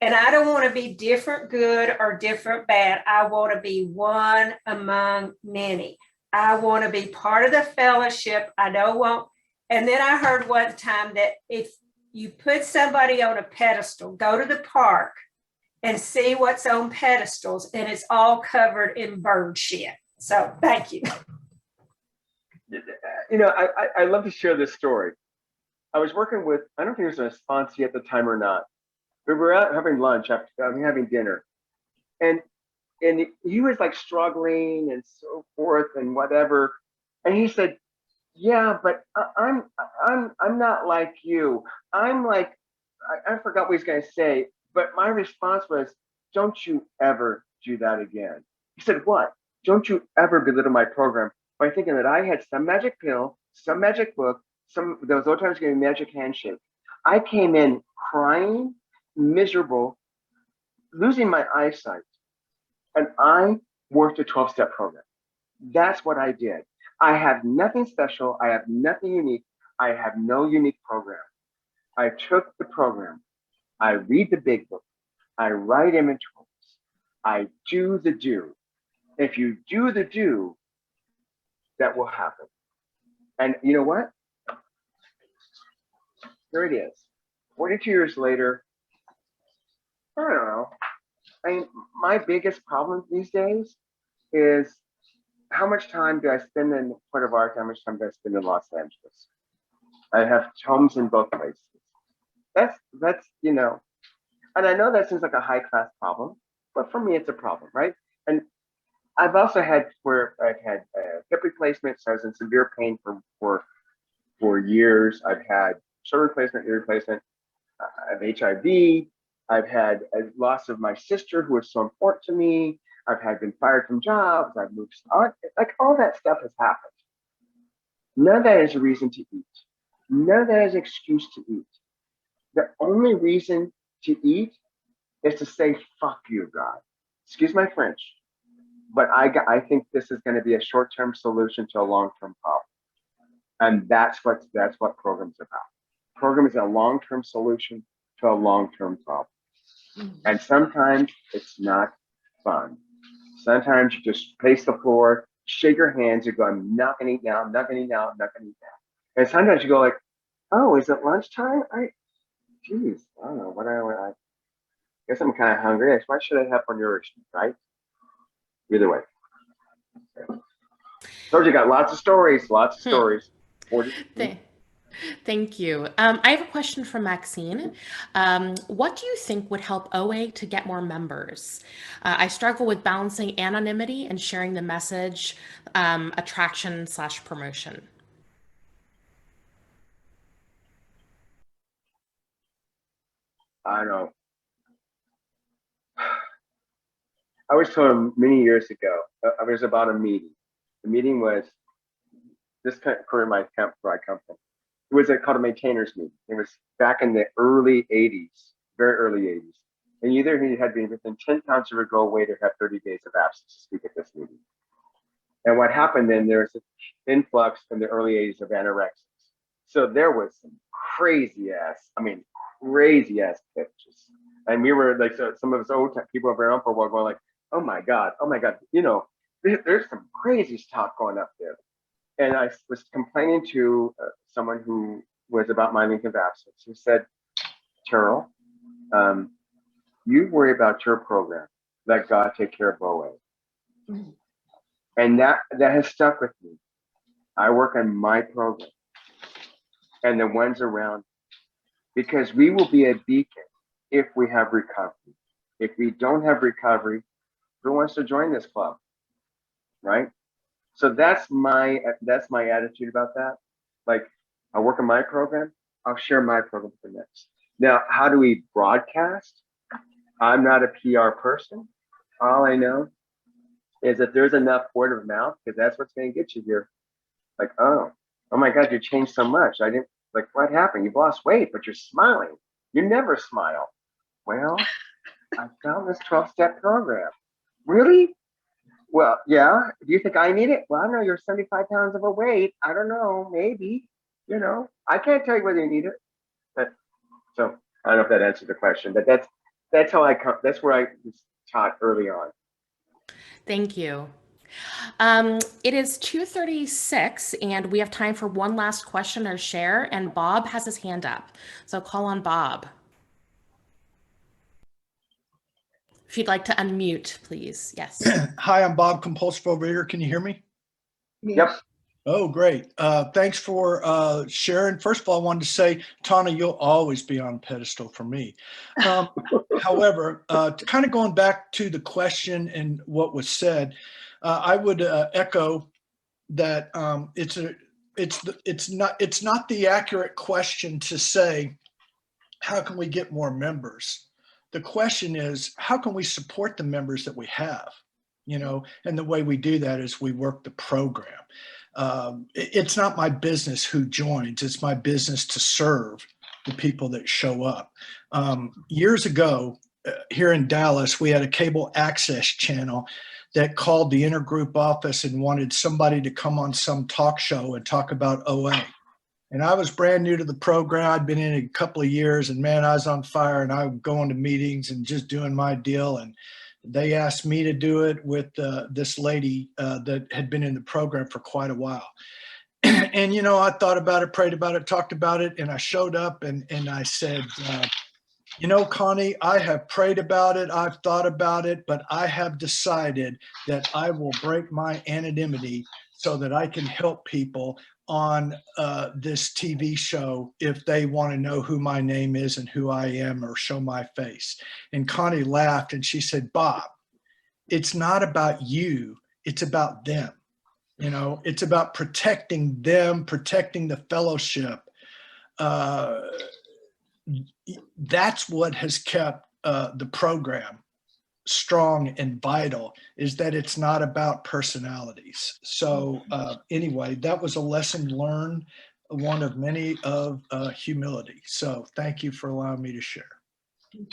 And I don't want to be different good or different bad. I want to be one among many. I want to be part of the fellowship. I don't want. And then I heard one time that if you put somebody on a pedestal, go to the park and see what's on pedestals, and it's all covered in bird shit. So thank you. I love to share this story. I was working with, I don't think it was a sponsee at the time or not. We were out having lunch, having dinner. And he was like struggling and so forth and whatever. And he said, yeah, but I'm not like you. I'm like, I forgot what he's going to say, but my response was, don't you ever do that again. He said, what? Don't you ever belittle my program by thinking that I had some magic pill, some magic book, those old times giving magic handshake. I came in crying, miserable, losing my eyesight, and I worked a 12-step program. That's what I did. I have nothing special. I have nothing unique. I have no unique program. I took the program. I read the big book. I write inventories. I do the do. If you do the do, that will happen. And you know what? Here it is. 42 years later, I don't know. My biggest problem these days is how much time do I spend in Puerto Vallarta? How much time do I spend in Los Angeles? I have homes in both places. That's and I know that seems like a high class problem, but for me it's a problem, right? And I've also had where I've had hip replacements. So I was in severe pain for years. I've had shoulder replacement, ear replacement. I have HIV. I've had a loss of my sister who was so important to me. I've been fired from jobs. I've moved, like all that stuff has happened. None of that is a reason to eat. None of that is an excuse to eat. The only reason to eat is to say, fuck you, God. Excuse my French. But I think this is going to be a short-term solution to a long-term problem. And that's what program's about. Program is a long-term solution to a long-term problem. And sometimes it's not fun. Sometimes you just pace the floor, shake your hands, you go, I'm not gonna eat now, I'm not gonna eat now, I'm not gonna eat now. And sometimes you go like, oh, is it lunchtime? I don't know, I guess I'm kind of hungry. Why should I have for nourishment, right? Either way. Told you, got lots of stories. 40. Thank you. I have a question from Maxine. What do you think would help OA to get more members? I struggle with balancing anonymity and sharing the message, attraction/promotion. I don't know. I was told many years ago, it was about a meeting. The meeting was this career my camp where I come from. It was called a maintainers meeting. It was back in the early 80s, very early 80s. And either he had been within 10 pounds of a go away to have 30 days of absence to speak at this meeting. And what happened then, there was an influx in the early 80s of anorexics. So there was some crazy ass pictures. And we were like, so some of us old people have been around for a while going like, oh my God, there's some crazy stuff going up there. And I was complaining to someone who was about my leave of absence, who said, Teryl, you worry about your program. Let God take care of OA. And that has stuck with me. I work on my program and the ones around, because we will be a beacon if we have recovery. If we don't have recovery, who wants to join this club, right? So that's my attitude about that. Like, I work on my program, I'll share my program with the next. Now, how do we broadcast? I'm not a PR person. All I know is that there's enough word of mouth, because that's what's going to get you here. Like, oh my God, you changed so much. I didn't, like, what happened? You've lost weight, but you're smiling. You never smile. Well, I found this 12-step program. Really? Well, yeah. Do you think I need it? Well, I know you're 75 pounds overweight. I don't know. Maybe. I can't tell you whether you need it. So I don't know if that answers the question, but that's how I come. That's where I was taught early on. Thank you. It is 2:36 and we have time for one last question or share, and Bob has his hand up. So call on Bob. If you'd like to unmute, please. Yes. Hi, I'm Bob, compulsive overeater. Can you hear me? Yep. Oh, great. Thanks for sharing. First of all, I wanted to say, Tana, you'll always be on a pedestal for me. However, kind of going back to the question and what was said, I would echo that it's not the accurate question to say, how can we get more members? The question is, how can we support the members that we have? And the way we do that is we work the program. It's not my business who joins. It's my business to serve the people that show up. Years ago, here in Dallas, we had a cable access channel that called the intergroup office and wanted somebody to come on some talk show and talk about OA. And I was brand new to the program. I'd been in it a couple of years, and man, I was on fire, and I would go into meetings and just doing my deal. And they asked me to do it with this lady that had been in the program for quite a while. And, I thought about it, prayed about it, talked about it, and I showed up and I said, Connie, I have prayed about it, I've thought about it, but I have decided that I will break my anonymity so that I can help people on this TV show if they want to know who my name is and who I am or show my face. And Connie laughed and she said, Bob, it's not about you, it's about them. It's about protecting them, protecting the fellowship. That's what has kept the program strong and vital, is that it's not about personalities. So anyway, that was a lesson learned, one of many, of humility. So thank you for allowing me to share.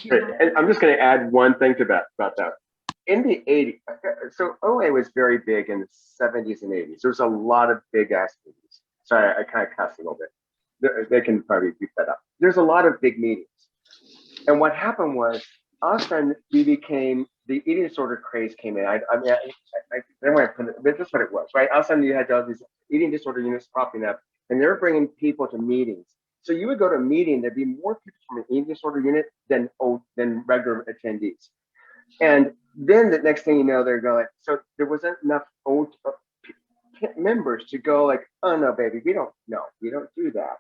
Great. And I'm just going to add one thing to that about that. In the 80s, so OA was very big in the 70s and 80s. There's a lot of big ass meetings. Sorry, I kind of cussed a little bit. They can probably beat that up. There's a lot of big meetings. And what happened was, all of a sudden, we became, the eating disorder craze came in. I don't want to put it, but that's what it was, right? All of a sudden, you had all these eating disorder units popping up, and they were bringing people to meetings. So you would go to a meeting, there'd be more people from an eating disorder unit than regular attendees. And then the next thing you know, they're going, so there wasn't enough old members to go like, oh no, baby, we don't do that.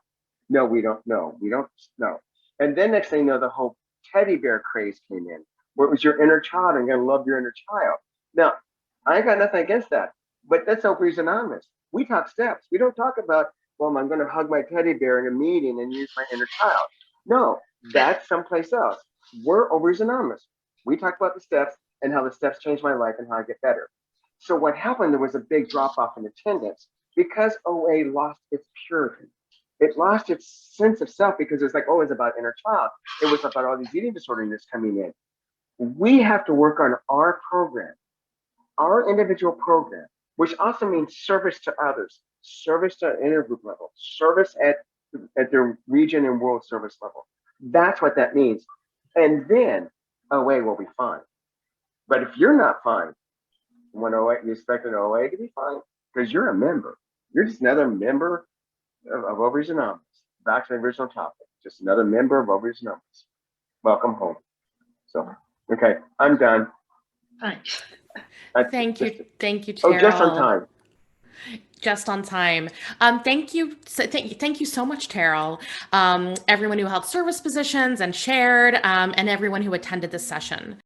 No, we don't know. And then next thing you know, the whole teddy bear craze came in, where it was your inner child and you're gonna love your inner child. Now, I ain't got nothing against that, but that's Overeaters Anonymous. We talk steps. We don't talk about, well, I'm gonna hug my teddy bear in a meeting and use my inner child. No, that's someplace else. We're Overeaters Anonymous. We talk about the steps and how the steps changed my life and how I get better. So what happened, there was a big drop off in attendance because OA lost its purity. It lost its sense of self because it was like, oh, it's about inner child. It was about all these eating disorder units coming in. We have to work on our program, our individual program, which also means service to others, service to intergroup level, service at at their region and world service level. That's what that means. And then OA will be fine. But if you're not fine, when OA, you expect an OA to be fine because you're a member. You're just another member of Ovaries Anonymous. Back to the original topic, just another member of Ovaries Anonymous. Welcome home. So, okay, I'm done. Thanks. Thank you, Teryl. Oh, just on time. Just on time. Thank you. Thank you so much, Teryl. Everyone who held service positions and shared, and everyone who attended this session.